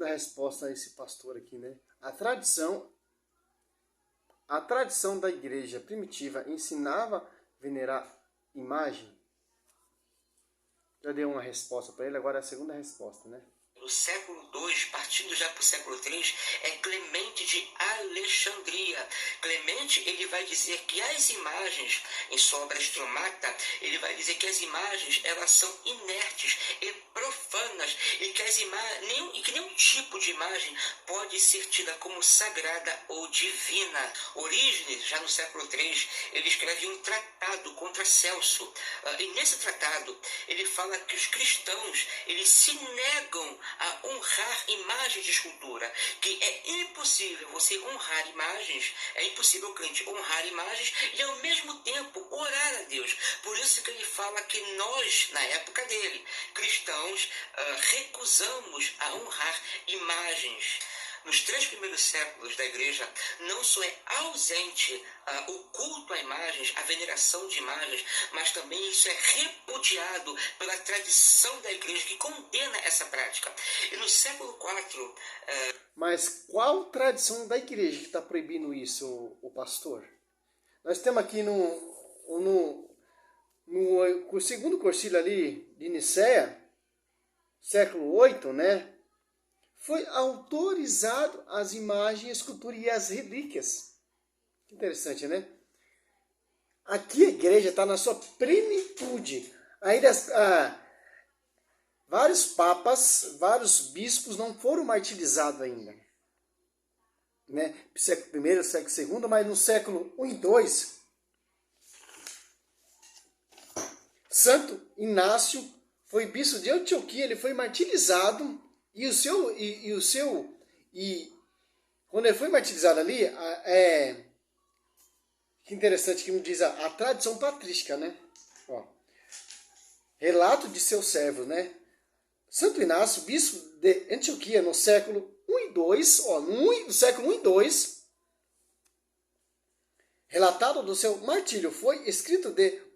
dar resposta a esse pastor aqui, né? A tradição da igreja primitiva ensinava a venerar imagem. Já dei uma resposta para ele, agora é a segunda resposta, né? No século II, partindo já para o século III, é Clemente de Alexandria. Clemente, ele vai dizer que as imagens, em sua obra Astromata, ele vai dizer que as imagens, elas são inertes e profanas, e que nenhum tipo de imagem pode ser tida como sagrada ou divina. Orígenes, já no século III, ele escreve um tratado contra Celso. E nesse tratado, ele fala que os cristãos, eles se negam a honrar imagens de escultura, que é impossível você honrar imagens, é impossível o crente honrar imagens e ao mesmo tempo orar a Deus. Por isso que ele fala que nós, na época dele, cristãos, recusamos a honrar imagens. Nos 3 primeiros séculos da igreja, não só é ausente o culto a imagens, a veneração de imagens, mas também isso é repudiado pela tradição da igreja que condena essa prática. E no século IV... Mas qual tradição da igreja que está proibindo isso, o pastor? Nós temos aqui no segundo concílio ali de Nicéia, século VIII, né? Foi autorizado as imagens, a escultura e as relíquias. Interessante, né? Aqui a igreja está na sua plenitude. Ainda vários papas, vários bispos não foram martirizados ainda. Né? Século I, século II, mas no século I e II, Santo Inácio foi bispo de Antioquia, ele foi martirizado. Quando ele foi martirizado ali, que interessante que me diz a tradição patrística, né? Ó, relato de seus servos, né? Santo Inácio, bispo de Antioquia, no século I e II, no século I e II, relatado do seu martírio, foi escrito de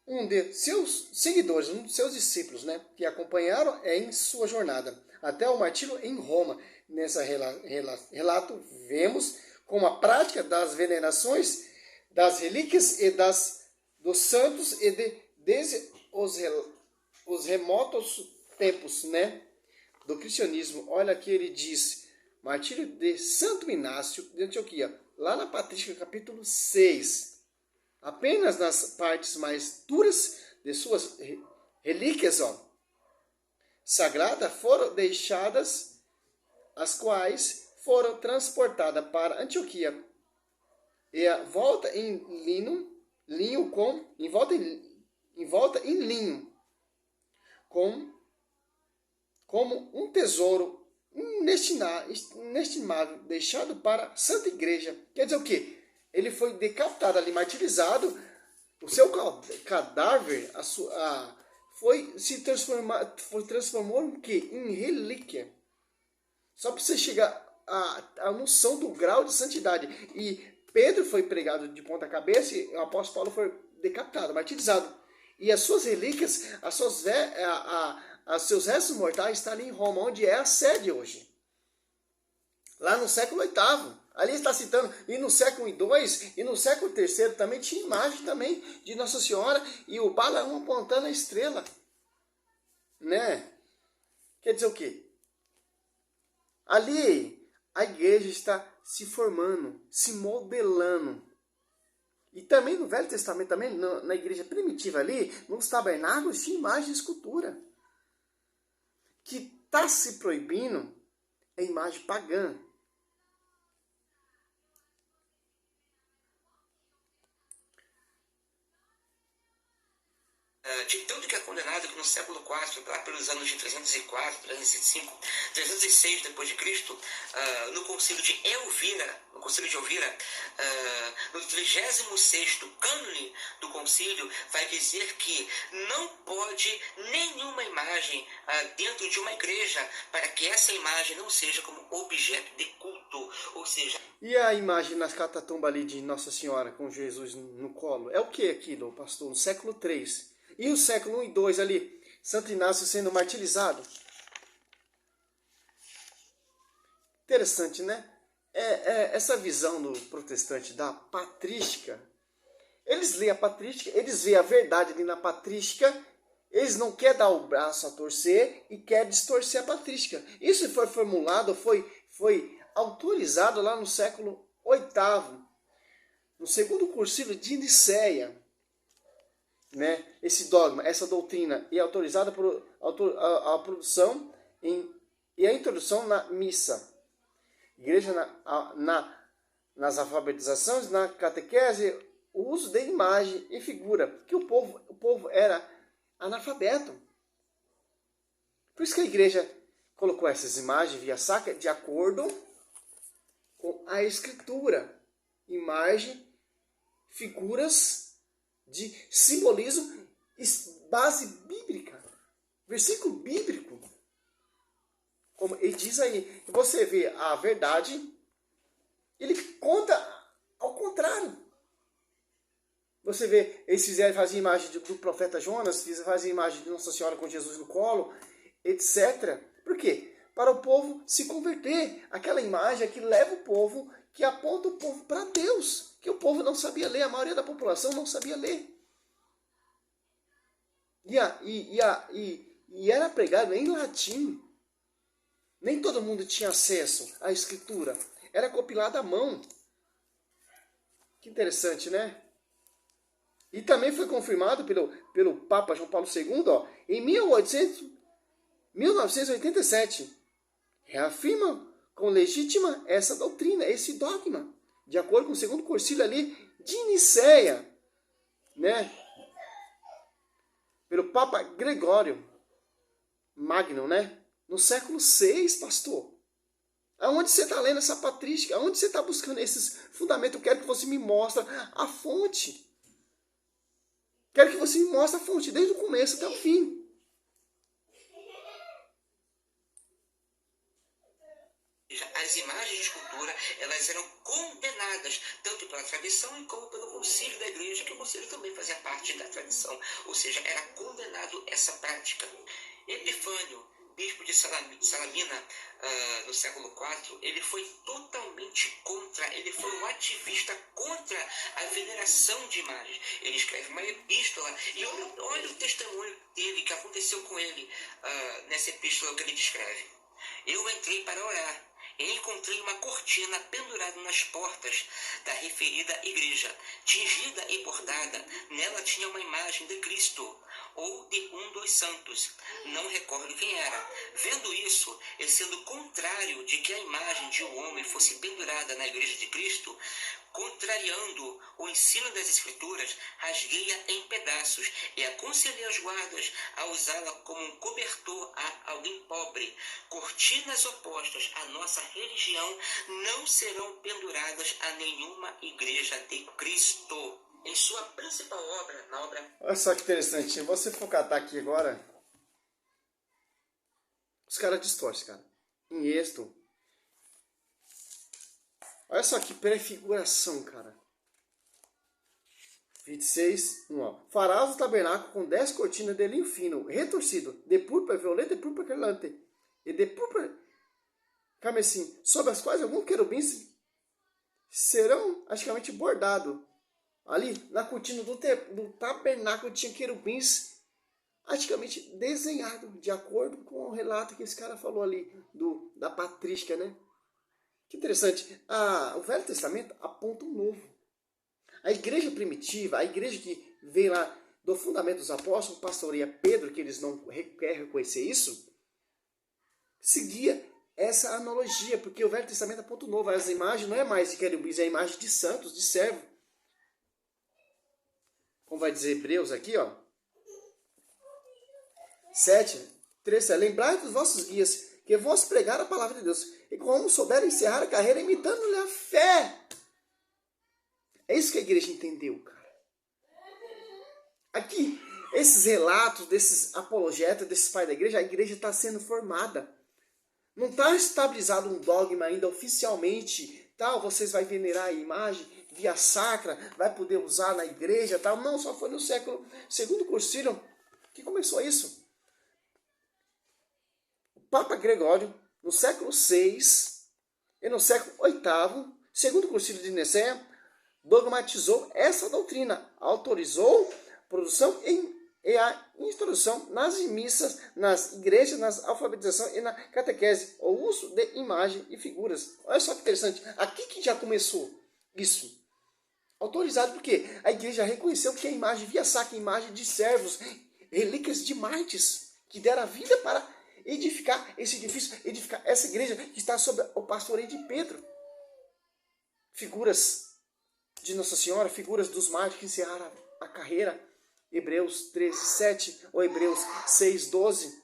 um de seus seguidores, um de seus discípulos, né, que acompanharam em sua jornada até o martírio em Roma. Nesse relato, vemos como a prática das venerações, das relíquias e dos santos e desde os remotos tempos, né, do cristianismo. Olha aqui ele diz, martírio de Santo Inácio de Antioquia, lá na Patrística, capítulo 6. Apenas nas partes mais duras de suas relíquias, sagradas, foram deixadas, as quais foram transportadas para Antioquia e a volta em linho como um tesouro inestimável deixado para a Santa Igreja. Quer dizer o quê? Ele foi decapitado ali, martirizado. O seu cadáver transformou em quê? Em relíquia. Só para você chegar à noção do grau de santidade. E Pedro foi pregado de ponta cabeça e o apóstolo Paulo foi decapitado, martirizado. E as suas relíquias, os seus restos mortais estão ali em Roma, onde é a sede hoje. Lá no século VIII. Ali está citando, e no século II e no século III também tinha imagem também de Nossa Senhora e o Balaão apontando a estrela. Né? Quer dizer o quê? Ali a igreja está se formando, se modelando. E também no Velho Testamento, também na igreja primitiva ali, nos tabernáculos tinha imagem e escultura. Que está se proibindo é imagem pagã. De tanto que é condenado que no século IV, lá pelos anos de 304, 305, 306 depois de Cristo, no concílio de Elvira, no 36º cânone do concílio, vai dizer que não pode nenhuma imagem dentro de uma igreja, para que essa imagem não seja como objeto de culto, ou seja... E a imagem nas catatumbas ali de Nossa Senhora com Jesus no colo? É o que aquilo, pastor? No século III. E o século I e II ali, Santo Inácio sendo martirizado. Interessante, né? Essa visão do protestante da patrística. Eles leem a patrística, eles veem a verdade ali na patrística, eles não querem dar o braço a torcer e querem distorcer a patrística. Isso foi formulado, foi autorizado lá no século VIII, no segundo concílio de Nicéia. Né? Esse dogma, essa doutrina é autorizada por a produção e a introdução na missa. Igreja nas alfabetizações, na catequese, o uso de imagem e figura, porque o povo era analfabeto. Por isso que a igreja colocou essas imagens via sacra de acordo com a escritura. Imagem, figuras de simbolismo, base bíblica, versículo bíblico. Como ele diz aí, você vê a verdade, ele conta ao contrário. Você vê, eles faziam imagem do profeta Jonas, faziam imagem de Nossa Senhora com Jesus no colo, etc. Por quê? Para o povo se converter. Aquela imagem que leva o povo, que aponta o povo para Deus. Que o povo não sabia ler, a maioria da população não sabia ler. E era pregado em latim. Nem todo mundo tinha acesso à escritura. Era compilado à mão. Que interessante, né? E também foi confirmado pelo Papa João Paulo II, em 1987. Reafirma com legítima essa doutrina, esse dogma, de acordo com o segundo concílio ali de Nicéia, né? Pelo Papa Gregório Magno, né? No século VI, pastor. Aonde você está lendo essa patrística? Aonde você está buscando esses fundamentos? Eu quero que você me mostre a fonte. Quero que você me mostre a fonte, desde o começo até o fim. As imagens de escultura, elas eram condenadas, tanto pela tradição como pelo concílio da igreja, que o concílio também fazia parte da tradição. Ou seja, era condenado essa prática. Epifânio, bispo de Salamina, no século IV, ele foi totalmente contra, ele foi um ativista contra a veneração de imagens. Ele escreve uma epístola, e olha o testemunho dele, que aconteceu com ele, nessa epístola que ele descreve. Eu entrei para orar e encontrei uma cortina pendurada nas portas da referida igreja, tingida e bordada. Nela tinha uma imagem de Cristo ou de um dos santos, não recordo quem era. Vendo isso, e sendo contrário de que a imagem de um homem fosse pendurada na igreja de Cristo, contrariando o ensino das Escrituras, rasguei-a em pedaços e aconselhei aos guardas a usá-la como um cobertor a alguém pobre. Cortinas opostas à nossa religião não serão penduradas a nenhuma igreja de Cristo. Em sua principal obra, na obra... Olha só que interessante, eu vou focar aqui agora. Os caras distorcem, cara. Em Êxodo. Olha só que prefiguração, cara. 26, 1, ó. Farás o tabernáculo com 10 cortinas de linho fino, retorcido, de púrpura violeta, de púrpura quelante, e de púrpura carmesim, sobre as quais alguns querubins serão praticamente bordados. Ali, na cortina do tabernáculo, tinha querubins praticamente desenhados, de acordo com o relato que esse cara falou ali, da patrística, né? Que interessante. O Velho Testamento aponta um novo. A igreja primitiva, a igreja que veio lá do fundamento dos apóstolos, pastoreia Pedro, que eles não querem reconhecer isso, seguia essa analogia, porque o Velho Testamento aponta um novo. As imagens não é mais de querubins, é a imagem de santos, de servo. Como vai dizer Hebreus aqui, ó. 7, 3, lembrai dos vossos guias, que vos pregaram a palavra de Deus, e como souberam encerrar a carreira imitando-lhe a fé. É isso que a igreja entendeu, cara. Aqui, esses relatos desses apologetas, desses pais da igreja, a igreja está sendo formada. Não está estabilizado um dogma ainda oficialmente, tal, vocês vão venerar a imagem via sacra, vai poder usar na igreja, tal. Não, só foi no século segundo concílio que começou isso. O Papa Gregório, no século VI, e no século VIII, segundo o Concílio de Nicéia, dogmatizou essa doutrina, autorizou a produção e a introdução nas missas, nas igrejas, nas alfabetização e na catequese, o uso de imagem e figuras. Olha só que interessante, aqui que já começou isso. Autorizado porque a igreja reconheceu que a imagem via sacra, imagem de servos, relíquias de mártires, que deram a vida para edificar esse edifício, edificar essa igreja que está sob o pastoreio de Pedro. Figuras de Nossa Senhora, figuras dos mártires que encerraram a carreira, Hebreus 13:7 ou Hebreus 6:12.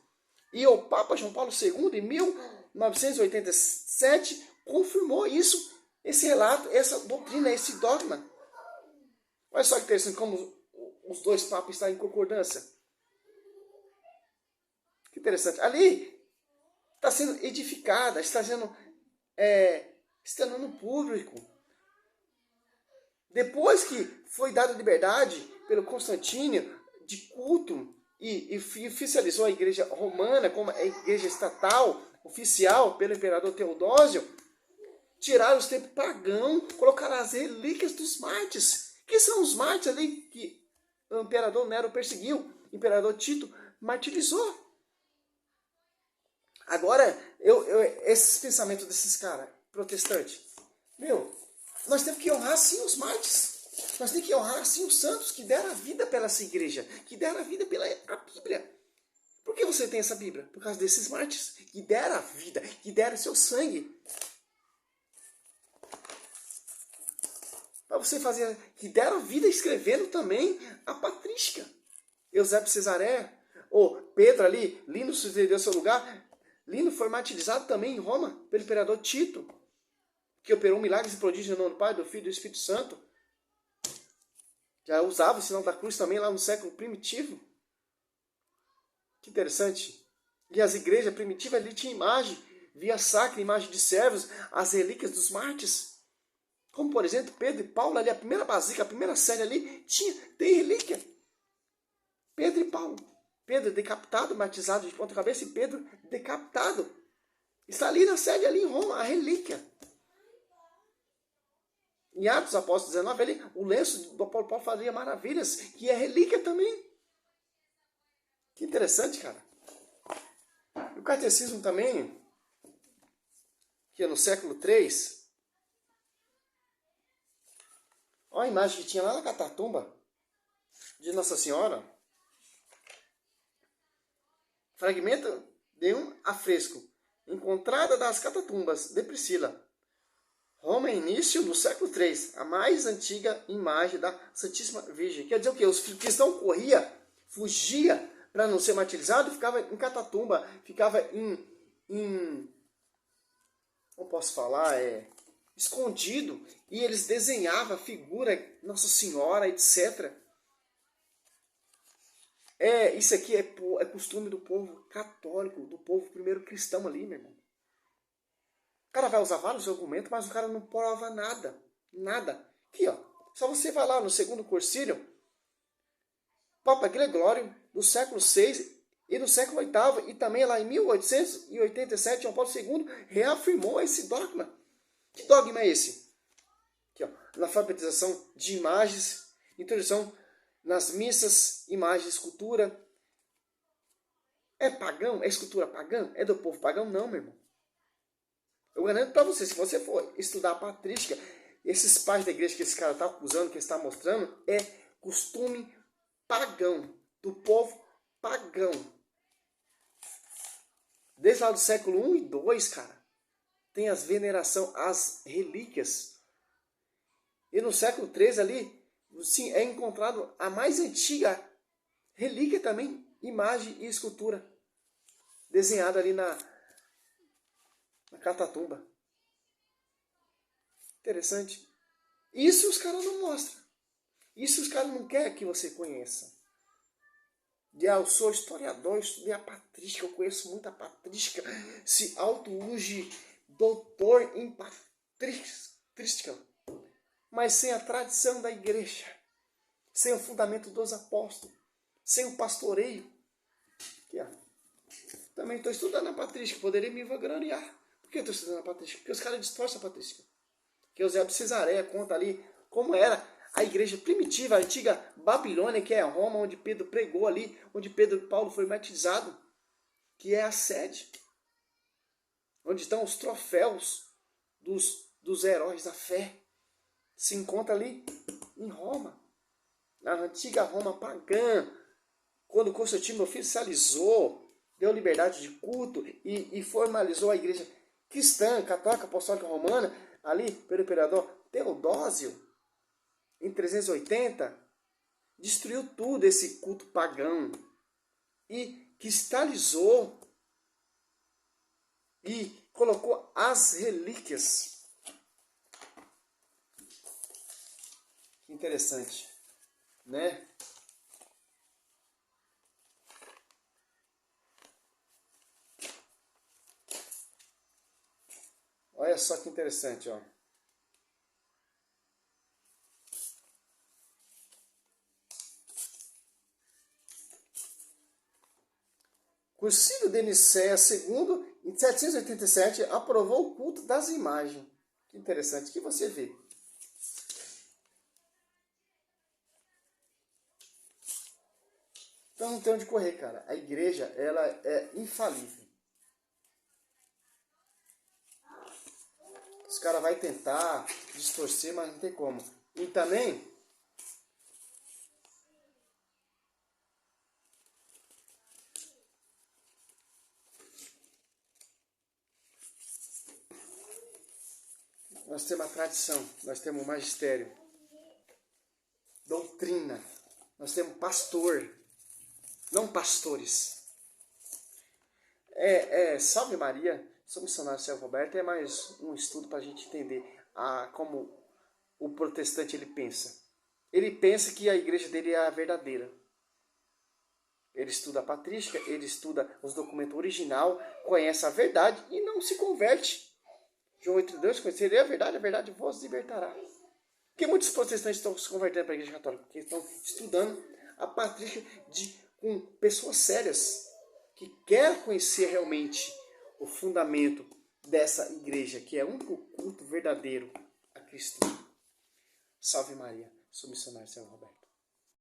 E o Papa João Paulo II, em 1987, confirmou isso, esse relato, essa doutrina, esse dogma. Olha só que interessante como os dois papas estão em concordância. Que interessante. Ali está sendo edificada, está sendo no público. Depois que foi dada liberdade pelo Constantino de culto e oficializou a igreja romana como a igreja estatal, oficial, pelo imperador Teodósio, tiraram os templos pagãos, colocaram as relíquias dos mártires. Que são os mártires ali que o imperador Nero perseguiu, o imperador Tito martirizou. Agora, esses pensamentos desses caras protestantes, nós temos que honrar sim os mártires. Nós temos que honrar sim os santos que deram a vida pela essa igreja, que deram a vida pela a Bíblia. Por que você tem essa Bíblia? Por causa desses mártires que deram a vida, que deram seu sangue. Para você fazer, que deram a vida escrevendo também a patrística. Eusébio de Cesareia, ou Pedro ali, Lino sucedeu seu lugar. Lino foi martirizado também em Roma pelo imperador Tito, que operou milagres e prodígios em nome do Pai, do Filho e do Espírito Santo. Já usava o sinal da cruz também lá no século primitivo. Que interessante. E as igrejas primitivas ali tinham imagem, via sacra, imagem de servos, as relíquias dos mártires. Como, por exemplo, Pedro e Paulo ali, a primeira basílica, a primeira série ali, tem relíquia. Pedro e Paulo. Pedro decapitado, martirizado de ponta cabeça, e Pedro decapitado. Está ali na sede, ali em Roma, a relíquia. Em Atos Apóstolos 19, ali, o lenço do Paulo fazia maravilhas, que é relíquia também. Que interessante, cara. O catecismo também, que é no século III, olha a imagem que tinha lá na Catatumba de Nossa Senhora. Fragmento de um afresco. Encontrada das Catatumbas de Priscila. Roma, início do século III. A mais antiga imagem da Santíssima Virgem. Quer dizer o quê? Os cristãos corriam, fugia para não ser martirizado, ficava em Catatumba, ficava não posso falar, escondido, e eles desenhavam a figura, Nossa Senhora, etc. Isso aqui é costume do povo católico, do povo primeiro cristão ali, meu irmão. O cara vai usar vários argumentos, mas o cara não prova nada. Nada. Aqui, ó. Só você vai lá no segundo concílio, Papa Gregório, do século VI e do século VIII, e também lá em 1887, João Paulo II reafirmou esse dogma. Que dogma é esse? Aqui, ó, na alfabetização de imagens, introdução nas missas, imagem, escultura. É pagão? É escultura pagã? É do povo pagão? Não, meu irmão. Eu garanto para você, se você for estudar a patrística, esses pais da igreja que esse cara está acusando, que está mostrando, é costume pagão, do povo pagão. Desde lá do século I e II, cara, tem as veneração às relíquias. E no século III ali, sim, é encontrado a mais antiga relíquia também, imagem e escultura, desenhada ali na Catatumba. Interessante. Isso os caras não mostram. Isso os caras não querem que você conheça. Eu sou historiador, eu estudei a patrística, eu conheço muito a patrística. Se auto-unge doutor em patrística. Mas sem a tradição da igreja, sem o fundamento dos apóstolos, sem o pastoreio. Aqui, ó. Também estou estudando a patrística, poderia me vangloriar. Por que eu estou estudando a patrística? Porque os caras distorcem a patrística. Porque Eusébio de Cesareia conta ali como era a igreja primitiva, a antiga Babilônia, que é Roma, onde Pedro pregou ali, onde Pedro e Paulo foi martirizado, que é a sede, onde estão os troféus dos heróis da fé. Se encontra ali em Roma, na antiga Roma pagã, quando Constantino oficializou, deu liberdade de culto e formalizou a igreja cristã, católica, apostólica romana, ali pelo imperador Teodósio, em 380, destruiu tudo esse culto pagão e cristalizou e colocou as relíquias. Interessante, né? Olha só que interessante, ó. Concílio de Nicéia II, em 787, aprovou o culto das imagens. Que interessante, que você vê. Então não tem onde correr, cara. A igreja, ela é infalível. Os caras vão tentar distorcer, mas não tem como. E também, nós temos a tradição, nós temos o magistério, doutrina, nós temos pastor, não pastores. Salve Maria, sou missionário Céu Roberto, é mais um estudo para a gente entender como o protestante ele pensa. Ele pensa que a igreja dele é a verdadeira. Ele estuda a patrística, ele estuda os documentos original, conhece a verdade e não se converte. João 8,2, conhecer a verdade vos libertará. Porque muitos protestantes estão se convertendo para a igreja católica, porque estão estudando a patrística com pessoas sérias, que querem conhecer realmente o fundamento dessa igreja, que é um culto verdadeiro a Cristo. Salve Maria, sou missionário Céu Roberto.